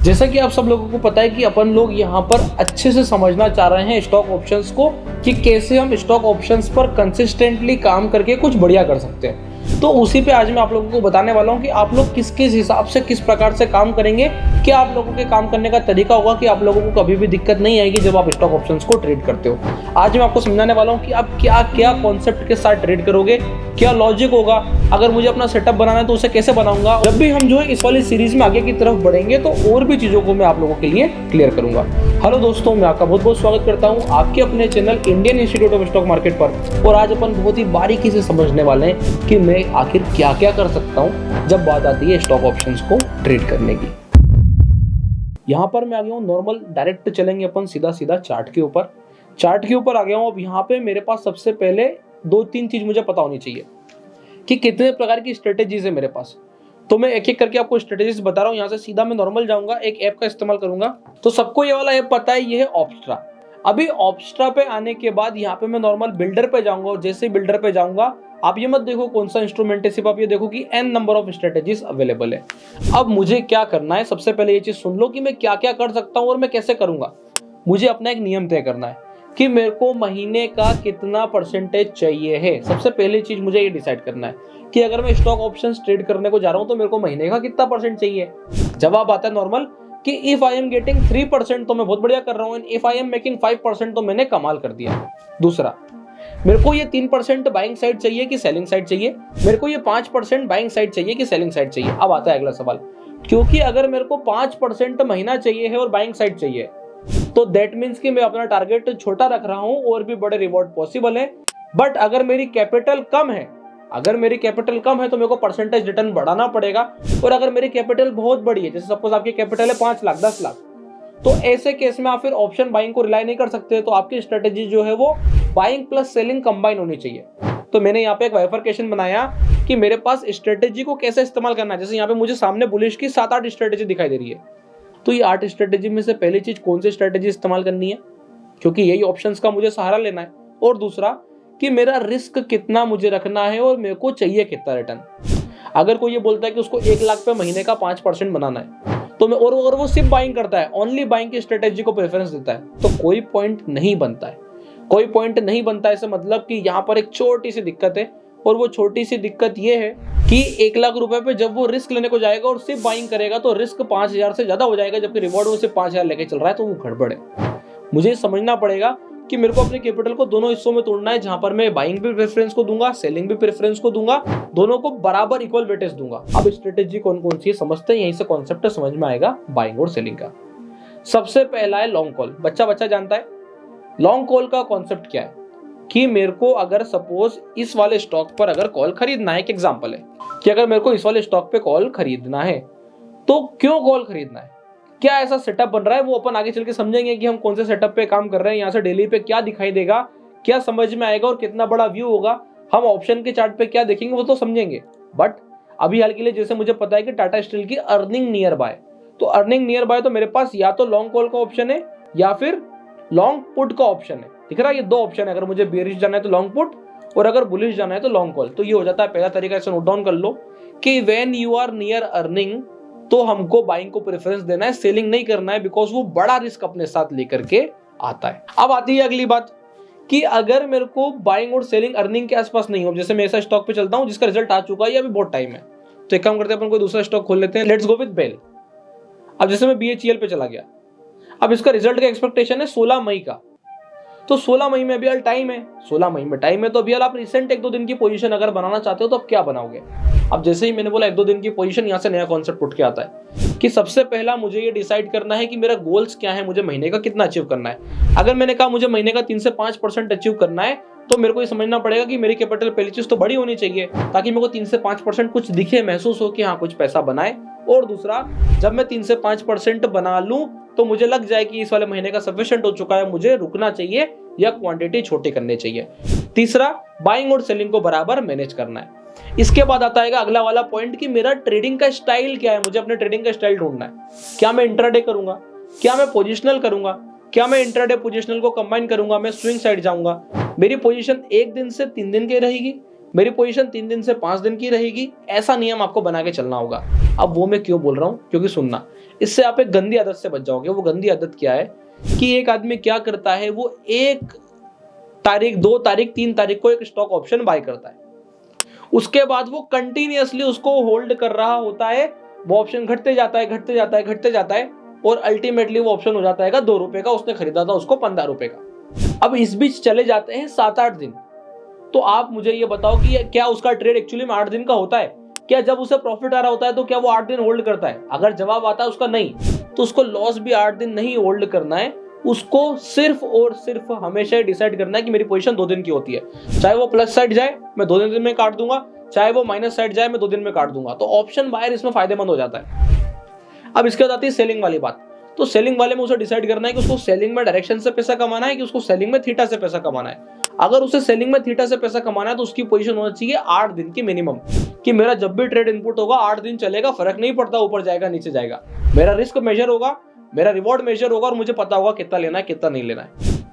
जैसा कि आप सब लोगों को पता है कि अपन लोग यहाँ पर अच्छे से समझना चाह रहे हैं स्टॉक ऑप्शंस को कि कैसे हम स्टॉक ऑप्शंस पर कंसिस्टेंटली काम करके कुछ बढ़िया कर सकते हैं। तो उसी पे आज मैं आप लोगों को बताने वाला हूँ कि आप लोग किस किस हिसाब से किस प्रकार से काम करेंगे, क्या आप लोगों के काम करने का तरीका होगा कि आप लोगों को कभी भी दिक्कत नहीं आएगी जब आप स्टॉक ऑप्शंस को ट्रेड करते हो। आज मैं आपको समझाने वाला हूँ कि आप क्या क्या कॉन्सेप्ट के साथ ट्रेड करोगे, क्या लॉजिक होगा, अगर मुझे अपना सेटअप बनाना है तो उसे कैसे बनाऊंगा। जब भी हम जो है इस वाली सीरीज में आगे की तरफ बढ़ेंगे तो और भी चीजों को मैं आप लोगों के लिए क्लियर करूंगा। हेलो दोस्तों, मैं आपका बहुत बहुत स्वागत करता हूं आपके अपने channel Indian institute of stock market पर। और आज अपन बहुत ही बारीकी से समझने वाले हैं कि मैं आखिर क्या क्या कर सकता हूं जब बात आती है स्टॉक ऑप्शंस को ट्रेड करने की। यहाँ पर मैं आ गया हूँ नॉर्मल, डायरेक्ट चलेंगे अपन सीधा सीधा चार्ट के ऊपर आ गया हूँ। अब यहाँ पे मेरे पास सबसे पहले दो तीन चीज मुझे पता होनी चाहिए कि कितने प्रकार की स्ट्रेटेजीज है मेरे पास। तो मैं एक एक करके आपको स्ट्रेटेजीज बता रहा हूँ। यहाँ से सीधा मैं नॉर्मल जाऊंगा, एक ऐप का इस्तेमाल करूंगा। तो सबको ये वाला ऐप पता है, ये है ऑप्स्ट्रा। अभी ऑप्स्ट्रा पे आने के बाद यहाँ पे मैं नॉर्मल बिल्डर पे जाऊंगा और जैसे ही बिल्डर पे जाऊंगा, आप ये मत देखो कौन सा इंस्ट्रूमेंट है, सिर्फ आप ये देखो कि n number of strategies available है। अब मुझे क्या करना है, सबसे पहले ये चीज सुन लो कि मैं क्या क्या कर सकता हूँ और मैं कैसे करूंगा। मुझे अपना एक नियम तय करना है कि मेरे को महीने का कितना परसेंटेज चाहिए है। सबसे पहली चीज मुझे ये डिसाइड करना है कि अगर मैं स्टॉक ऑप्शंस ट्रेड करने को जा रहा हूं तो मेरे को महीने का कितना परसेंट चाहिए। जवाब आता है नॉर्मल कि इफ आई एम गेटिंग 3% तो मैं बहुत बढ़िया कर रहा हूं, इफ आई एम मेकिंग 5% तो मैंने कमाल कर दिया। दूसरा, मेरे को ये 3% बाइंग साइड चाहिए कि सेलिंग साइड चाहिए, मेरे को ये 5% बाइंग साइड चाहिए कि सेलिंग साइड चाहिए। अब आता है अगला सवाल, क्योंकि अगर मेरे को 5% महीना चाहिए है और बाइंग साइड चाहिए तो दैट मीन्स कि मैं अपना टारगेट छोटा रख रहा हूं और भी बड़े रिवॉर्ड पॉसिबल है। बट अगर मेरी कैपिटल कम है तो मेरे को परसेंटेज रिटर्न बढ़ाना पड़ेगा। और अगर मेरी कैपिटल बहुत बड़ी है, जैसे सपोज आपकी कैपिटल है 5 लाख 10 लाख, तो ऐसे केस में आप फिर ऑप्शन बाइंग को रिलाई नहीं कर सकते। तो आपकी स्ट्रेटेजी जो है वो बाइंग प्लस सेलिंग कंबाइन होनी चाहिए। तो मैंने यहाँ पे एक बाइफरकेशन बनाया कि मेरे पास स्ट्रेटेजी को कैसे इस्तेमाल करना है। जैसे यहाँ पे मुझे सामने बुलिश की 7-8 स्ट्रेटेजी दिखाई दे रही है, तो ये 8 स्ट्रेटेजी में से पहली चीज कौन सी स्ट्रेटेजी इस्तेमाल करनी है, क्योंकि यही ऑप्शंस का मुझे सहारा लेना है। और दूसरा कि मेरा रिस्क कितना मुझे रखना है और मेरे को चाहिए कितना रिटर्न। अगर कोई ये बोलता है कि उसको 1 लाख पे महीने का 5% बनाना है तो मैं और वो सिर्फ बाइंग करता है, ओनली बाइंग की स्ट्रेटेजी को प्रेफरेंस देता है, तो कोई पॉइंट नहीं बनता है। इससे मतलब कि यहाँ पर एक छोटी सी दिक्कत है, और वो छोटी सी दिक्कत ये है कि 1 लाख रुपए पे जब वो रिस्क लेने को जाएगा और सिर्फ बाइंग करेगा तो रिस्क 5,000 से ज्यादा हो जाएगा, जबकि रिवॉर्ड वो सिर्फ 5,000 लेके चल रहा है, तो वो गड़बड़ है। मुझे समझना पड़ेगा कि मेरे को अपने कैपिटल को दोनों हिस्सों में तोड़ना है, जहां पर मैं बाइंग भी प्रेफरेंस को दूंगा, सेलिंग भी प्रेफरेंस को दूंगा, दोनों को बराबर इक्वल वेटेज दूंगा। अब स्ट्रेटेजी कौन कौन सी है समझते हैं, यहीं से कॉन्सेप्ट समझ में आएगा बाइंग और सेलिंग का। सबसे पहला है लॉन्ग कॉल। बच्चा जानता है लॉन्ग कॉल का कॉन्सेप्ट क्या है कि मेरे को अगर सपोज इस वाले स्टॉक पर अगर कॉल खरीदना है, एक एग्जांपल है कि अगर मेरे को इस वाले स्टॉक पे कॉल खरीदना है तो क्यों कॉल खरीदना है, क्या ऐसा सेटअप बन रहा है, वो अपन आगे चल के समझेंगे कि हम कौन से सेटअप पे काम कर रहे हैं। यहाँ से डेली पे क्या दिखाई देगा, क्या समझ में आएगा और कितना बड़ा व्यू होगा, हम ऑप्शन के चार्ट पे क्या देखेंगे वो तो समझेंगे। बट अभी हाल के लिए जैसे मुझे पता है कि टाटा स्टील की अर्निंग नियर बाय, तो अर्निंग नियर बाय तो मेरे पास या तो लॉन्ग कॉल का ऑप्शन है या फिर लॉन्ग पुट का ऑप्शन है। दिख रहा है, ये दो ऑप्शन है। अगर मुझे बेरिश जाना है तो लॉन्ग पुट और अगर बुलिश जाना है तो लॉन्ग कॉल। तो ये हो जाता है पहला तरीका, इसे नोट डाउन कर लो कि when you are near earning तो हमको बाइंग को प्रेफरेंस देना है, सेलिंग नहीं करना है, बिकॉज वो बड़ा रिस्क अपने साथ लेकर के आता है। अब आती है अगली बात कि अगर मेरे को बाइंग और सेलिंग अर्निंग के आसपास नहीं हो, जैसे मैं ऐसा स्टॉक पे चलता हूं जिसका रिजल्ट आ चुका है या अभी बहुत टाइम है, तो एक काम करते हैं अपन कोई दूसरा स्टॉक खोल लेते हैं। Let's go with bell. अब जैसे मैं BHEL पे चला गया, अब इसका रिजल्ट का एक्सपेक्टेशन है 16 मई का, तो 16 मई में अभी हाल टाइम है, 16 मई में टाइम है, तो अभी हाल आप रिसेंट 1-2 दिन की पोजीशन अगर बनाना चाहते हो तो आप क्या बनाओगे। अब जैसे ही मैंने बोला 1-2 दिन की पोजीशन, यहाँ से नया कॉन्सेप्ट उठ के आता है कि सबसे पहला मुझे ये डिसाइड करना है कि मेरा गोल्स क्या है, मुझे महीने का कितना अचीव करना है। अगर मैंने कहा मुझे महीने का 3 से 5% अचीव करना है तो मेरे को ये समझना पड़ेगा कि मेरी कैपिटल पहली चीज तो बड़ी होनी चाहिए ताकि मेरे को 3 से 5% कुछ दिखे, महसूस हो कि हाँ कुछ पैसा बनाए। और दूसरा, जब मैं 3 से 5% बना लूं तो मुझे लग जाए कि इस वाले महीने का सफिशिएंट हो चुका है, मुझे रुकना चाहिए या क्वांटिटी छोटी करनी चाहिए। तीसरा, बाइंग और सेलिंग को बराबर मैनेज करना है। इसके बाद आता है अगला वाला पॉइंट कि मेरा ट्रेडिंग का स्टाइल क्या है, मुझे अपने ट्रेडिंग का स्टाइल ढूंढना है। क्या मैं इंट्राडे करूंगा, क्या मैं पोजिशनल करूंगा, क्या मैं इंट्राडे पोजिशनल को कंबाइन करूंगा, मैं स्विंग साइड जाऊंगा, मेरी पोजीशन 1 दिन से 3 दिन की रहेगी, मेरी पोजीशन 3 दिन से 5 दिन की रहेगी। ऐसा नियम आपको बना के चलना होगा। अब वो मैं क्यों बोल रहा हूं, क्योंकि सुनना, इससे आप एक गंदी आदत से बच जाओगे। वो गंदी आदत क्या है कि एक आदमी क्या करता है, वो 1 तारीख, 2 तारीख, 3 तारीख को एक स्टॉक ऑप्शन बाय करता है, उसके बाद वो कंटिन्यूअसली उसको होल्ड कर रहा होता है। वो ऑप्शन घटते जाता है, घटते जाता है, घटते जाता है, और अल्टीमेटली वो ऑप्शन हो जाता है 2 रुपए का, उसने खरीदा था उसको 15 रुपए का। अब इस बीच चले जाते हैं 7-8 दिन। तो आप मुझे ये बताओ कि क्या उसका ट्रेड एक्चुअली में 8 दिन का होता है? क्या जब उसे प्रॉफिट आ रहा होता है तो क्या वो 8 दिन होल्ड करता है? अगर जवाब आता है उसका नहीं, तो उसको लॉस भी 8 दिन नहीं होल्ड करना है। उसको सिर्फ और सिर्फ हमेशा डिसाइड करना है कि मेरी पोजीशन 2 दिन की होती है। चाहे वो प्लस साइड जाए मैं 2 दिन में काट दूंगा, चाहे वो माइनस साइड जाए मैं 2 दिन में काट दूंगा। तो ऑप्शन बायर इसमें फायदेमंद हो जाता है। अब इसके बाद आती है सेलिंग वाली बात। तो सेलिंग वाले में उसे डिसाइड करना है कि उसको सेलिंग में डायरेक्शन से पैसा कमाना है कि उसको सेलिंग में थीटा से पैसा कमाना है। अगर उसे सेलिंग में थीटा से पैसा कमाना है तो उसकी पोजीशन होना चाहिए 8 दिन की मिनिमम, कि मेरा जब भी ट्रेड इनपुट होगा 8 दिन चलेगा, फर्क नहीं पड़ता ऊपर जाएगा नीचे जाएगा। मेरा रिस्क मेजर होगा, मेरा रिवॉर्ड मेजर होगा, और मुझे पता होगा कितना लेना है कितना नहीं लेना है।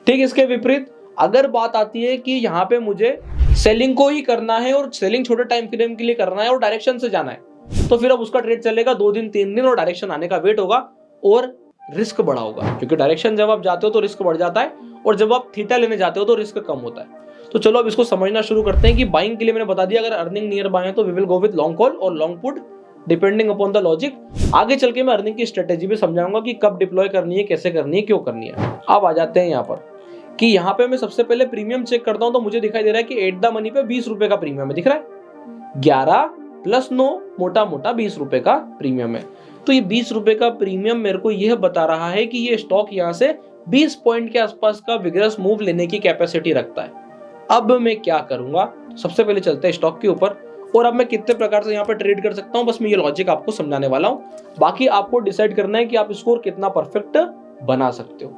ठीक, इसके विपरीत अगर बात आती है कि यहाँ पे मुझे सेलिंग को ही करना है और सेलिंग छोटे टाइम फ्रेम के लिए करना है और डायरेक्शन से जाना है, तो फिर अब उसका ट्रेड चलेगा 2 दिन 3 दिन, और डायरेक्शन आने का वेट होगा और रिस्क बढ़ा होगा। क्योंकि डायरेक्शन जब आप जाते हो तो रिस्क बढ़ जाता है, और जब आप थीटा लेने जाते हो तो रिस्क कम होता है। तो चलो अब इसको समझना शुरू करते हैं कि बाइंग के लिए मैंने बता दिया, अगर अर्निंग नियर बाय है तो we will go with long call और long put depending upon the logic. आगे चल के मैं अर्निंग की स्ट्रेटेजी भी समझाऊंगा कि कब डिप्लॉय करनी है, कैसे करनी है, क्यों करनी है। अब आ जाते हैं यहाँ पर कि यहाँ पे मैं सबसे पहले प्रीमियम चेक करता हूँ, तो मुझे दिखाई दे रहा है कि एट द मनी पे 20 रुपए का प्रीमियम है। दिख रहा है 11 + 9 मोटा मोटा 20 रुपए का प्रीमियम है। तो ये 20 रुपए का प्रीमियम मेरे को यह बता रहा है कि ये स्टॉक यहाँ से 20 पॉइंट के आसपास का विगरस मूव लेने की कैपेसिटी रखता है। अब मैं क्या करूंगा, सबसे पहले चलते हैं स्टॉक के ऊपर, और अब मैं कितने प्रकार से यहाँ पे ट्रेड कर सकता हूँ, बस मैं ये लॉजिक आपको समझाने वाला हूँ। बाकी आपको डिसाइड करना है कि आप स्कोर कितना परफेक्ट बना सकते हो।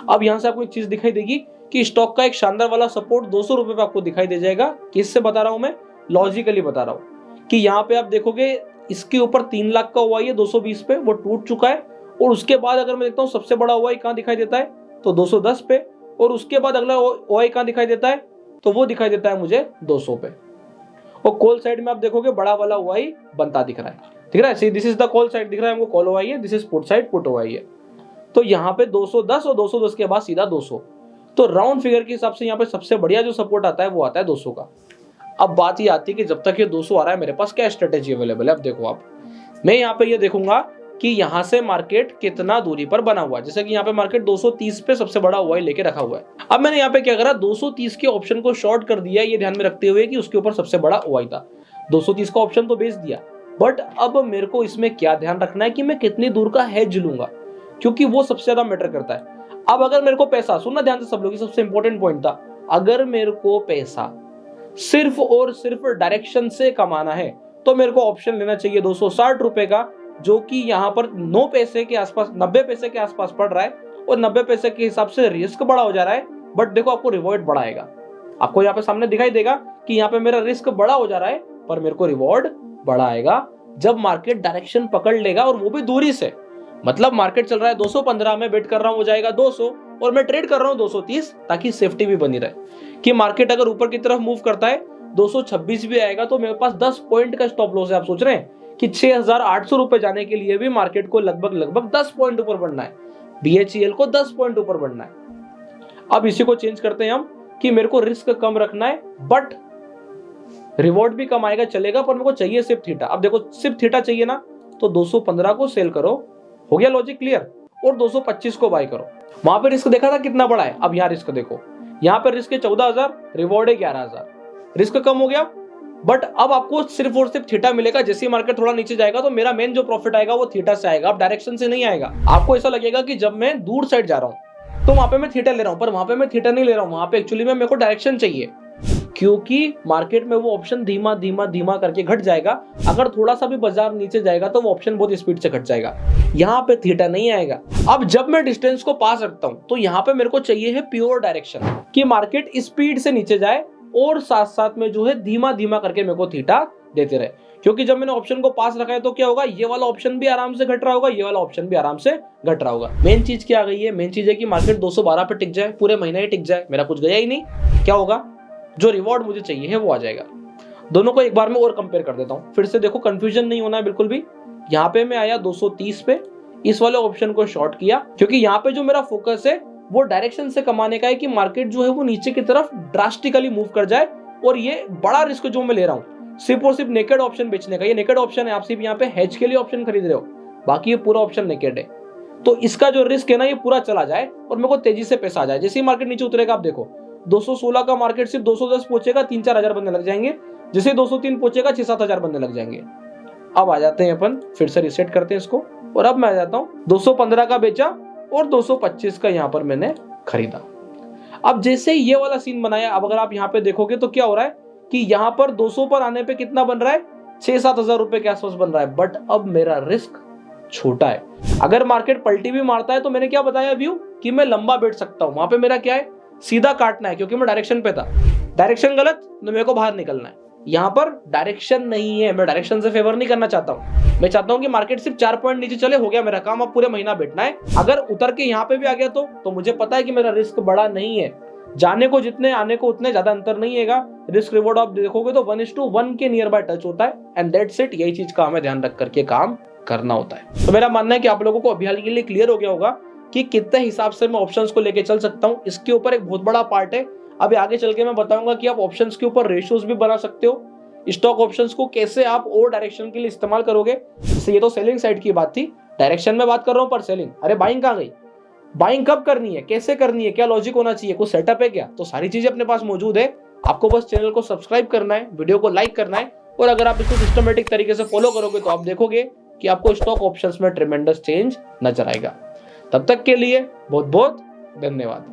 अब यहाँ से आपको एक चीज दिखाई देगी कि स्टॉक का एक शानदार वाला सपोर्ट 200 रुपए पे आपको दिखाई दे जाएगा। किससे बता रहा हूं मैं? लॉजिकली बता रहा हूं कि यहाँ पे आप देखोगे इसके ऊपर 3 लाख का हुआ है 220 पे, वो टूट चुका है। और उसके बाद अगर मैं देखता हूँ सबसे बड़ा हुआ कहाँ दिखाई देता है, तो 210 पे, और उसके बाद अगला ओआई कहाँ दिखाई देता है, तो वो दिखाई देता है मुझे 200 पे। और कॉल साइड में आप देखोगे बड़ा वाला ओआई बनता दिख रहा है, दिख रहा है, this is the call side दिख रहा है हमको, कॉल ओआई है, this is put side, put OI है। तो यहाँ पे 210 और 210 के बाद सीधा 200। तो राउंड फिगर के हिसाब से यहाँ पे सबसे बढ़िया जो सपोर्ट आता है वो आता है 200 का। अब बात ये आती है कि जब तक ये 200 आ रहा है मेरे पास क्या स्ट्रेटेजी अवेलेबल है। अब देखो आप, मैं यहाँ पे ये देखूंगा कि यहाँ से मार्केट कितना दूरी पर बना हुआ है। जैसे कि यहाँ पे मार्केट 230 पे सबसे बड़ा हुआ लेके रखा हुआ है। अब मैंने यहाँ पे क्या करा, 230 के ऑप्शन को शॉर्ट कर दिया, ये ध्यान में रखते हुए कि उसके ऊपर सबसे बड़ा ओआई था। 230 का ऑप्शन तो बेच दिया, बट अब मेरे को इसमें क्या ध्यान रखना है कि मैं कितनी दूर का हेज लूंगा, क्योंकि वो सबसे ज्यादा मैटर करता है। अब अगर मेरे को पैसा, सुनना ध्यान से सब लोग, सबसे इंपॉर्टेंट पॉइंट था, अगर मेरे को पैसा सिर्फ और सिर्फ डायरेक्शन से कमाना है तो मेरे को ऑप्शन लेना चाहिए 260 रुपए का, जो कि यहाँ पर 9 पैसे के आसपास, 90 पैसे के आसपास पड़ रहा है, और 90 पैसे के हिसाब से रिस्क बड़ा हो जा रहा है, बट देखो आपको रिवॉर्ड बड़ा आएगा। आपको यहाँ पे सामने दिखाई देगा कि यहाँ पे मेरा रिस्क बड़ा हो जा रहा है पर मेरे को रिवॉर्ड बड़ा आएगा जब मार्केट डायरेक्शन पकड़ लेगा, और वो भी दूरी से। मतलब मार्केट चल रहा है 215 में, बेट कर रहा हूं हो जाएगा 200, और मैं ट्रेड कर रहा हूं 230, ताकि सेफ्टी भी बनी रहे कि मार्केट अगर ऊपर की तरफ मूव करता है 226 भी आएगा तो मेरे पास 10 पॉइंट का स्टॉप लॉस है। आप सोच रहे हैं कि 6800 रुपए जाने के लिए भी मार्केट को लगभग 10 पॉइंट ऊपर बढ़ना है, BHEL को 10 पॉइंट ऊपर बढ़ना है। अब इसी को चेंज करते हैं हम कि मेरे को रिस्क कम रखना है बट रिवॉर्ड भी कम आएगा, चलेगा, पर मेरे को चाहिए सिर्फ थीटा। अब देखो सिर्फ थीटा चाहिए ना, तो 215 को सेल करो, हो गया लॉजिक क्लियर, और 225 को बाय करो। वहां पे रिस्क देखा था कितना बड़ा है, अब यहाँ रिस्क देखो, यहाँ पे रिस्क है 14,000, रिवॉर्ड है 11,000, रिस्क कम हो गया। बट अब आपको सिर्फ और सिर्फ थीटा मिलेगा। जैसे ही मार्केट थोड़ा नीचे जाएगा तो मेरा मेन जो प्रॉफिट आएगा वो थीटा से आएगा, अब डायरेक्शन से नहीं आएगा। आपको ऐसा लगेगा कि जब मैं दूर साइड जा रहा हूँ तो वहां पे मैं थीटा ले रहा हूँ, पर वहां पे मैं थीटा नहीं ले रहा हूँ, वहां पे एक्चुअली में मेरे को डायरेक्शन चाहिए, क्योंकि मार्केट में वो ऑप्शन धीमा धीमा धीमा करके घट जाएगा। अगर थोड़ा सा भी बाजार नीचे जाएगा तो वो ऑप्शन बहुत स्पीड से घट जाएगा, यहाँ पे थीटा नहीं आएगा। अब जब मैं डिस्टेंस को पास रखता हूँ तो यहाँ पे मेरे को चाहिए है प्योर डायरेक्शन, कि मार्केट स्पीड से नीचे जाए और साथ साथ में जो है धीमा धीमा करके मेरे को थीटा देते रहे। क्योंकि जब मैंने ऑप्शन को पास रखा है तो क्या होगा, ये वाला ऑप्शन भी आराम से घट रहा होगा, ये वाला ऑप्शन भी आराम से घट रहा होगा। मेन चीज क्या आ गई है, मेन चीज है कि मार्केट 212 पे टिक जाए, पूरे महीने ही टिक जाए, मेरा कुछ गया ही नहीं, क्या होगा, जो रिवॉर्ड मुझे चाहिए है वो आ जाएगा। दोनों को एक बार में और कंपेयर कर देता हूं, फिर से देखो, कंफ्यूजन नहीं होना है बिल्कुल भी यहाँ पे मैं आया 230 पे, इस वाले ऑप्शन को शॉर्ट किया, क्योंकि यहाँ पे जो मेरा फोकस है वो डायरेक्शन से कमाने का है कि मार्केट जो है वो नीचे की तरफ ड्रास्टिकली मूव कर जाए। और ये बड़ा रिस्क जो मैं ले रहा हूँ सिर्फ और सिर्फ नेकेड ऑप्शन बेचने का, ये नेकेड ऑप्शन है, आप सिर्फ यहाँ पे हेज के लिए ऑप्शन खरीद रहे हो, बाकी ये पूरा ऑप्शन नेकेड है। तो इसका जो रिस्क है ना ये पूरा चला जाए और मेरे को तेजी से पैसा आ जाए। जैसे ही मार्केट नीचे उतरेगा, आप देखो 216 का मार्केट सिर्फ 210 पहुंचेगा, 3-4 हजार बनने लग जाएंगे। जैसे 203 पहुंचेगा, 6-7 हजार बनने लग जाएंगे। अब आ जाते हैं अपन, फिर से रिसेट करते हैं इसको, और अब मैं आ जाता हूँ 215 का बेचा और 225 का यहाँ पर मैंने खरीदा। अब जैसे ये वाला सीन बनाया, अब अगर आप यहाँ पे देखोगे तो क्या हो रहा है कि यहाँ पर 200 पर आने पे कितना बन रहा है, 6-7 हजार रुपए के आसपास बन रहा है। बट अब मेरा रिस्क छोटा है। अगर मार्केट पलटी भी मारता है तो मैंने क्या बताया व्यू कि मैं लंबा बैठ सकता हूं। वहां पे मेरा क्या है, सीधा काटना है, क्योंकि मैं डायरेक्शन पे था। डायरेक्शन गलत तो मेरे को बाहर निकलना है। यहाँ पर डायरेक्शन नहीं है, मैं डायरेक्शन से फेवर नहीं करना चाहता हूँ। मैं चाहता हूँ कि मार्केट सिर्फ 4 पॉइंट नीचे चले, हो गया मेरा काम। अब पूरे महीना बैठना है। अगर उतर के यहाँ पे भी आ गया तो मुझे पता है कि मेरा रिस्क बड़ा नहीं है। जाने को जितने, आने को उतने, ज्यादा अंतर नहीं है। रिस्क रिवॉर्ड आप देखोगे तो 1:1 के नियर बाय टच होता है। And that's it. यही चीज का हमें ध्यान रख करके काम करना होता है। तो मेरा मानना है कि आप लोगों को अभी हाल के लिए क्लियर हो गया होगा कि कितने हिसाब से मैं ऑप्शंस को लेके चल सकता हूँ। इसके ऊपर एक बहुत बड़ा पार्ट है। अभी आगे चल के मैं बताऊंगा कि आप ऑप्शंस के ऊपर रेशियोज भी बना सकते हो। स्टॉक ऑप्शंस को कैसे आप और डायरेक्शन के लिए इस्तेमाल करोगे। जैसे ये तो सेलिंग साइड की बात थी, डायरेक्शन में बात कर रहा हूँ, पर सेलिंग, अरे बाइंग कहाँ गई, बाइंग कब करनी है, कैसे करनी है, क्या लॉजिक होना चाहिए, कुछ सेटअप है क्या, तो सारी चीजें अपने पास मौजूद है। आपको बस चैनल को सब्सक्राइब करना है, वीडियो को लाइक करना है, और अगर आप इसको सिस्टमेटिक तरीके से फॉलो करोगे तो आप देखोगे कि आपको स्टॉक ऑप्शंस में ट्रेमेंडस चेंज नजर आएगा। तब तक के लिए बहुत बहुत धन्यवाद।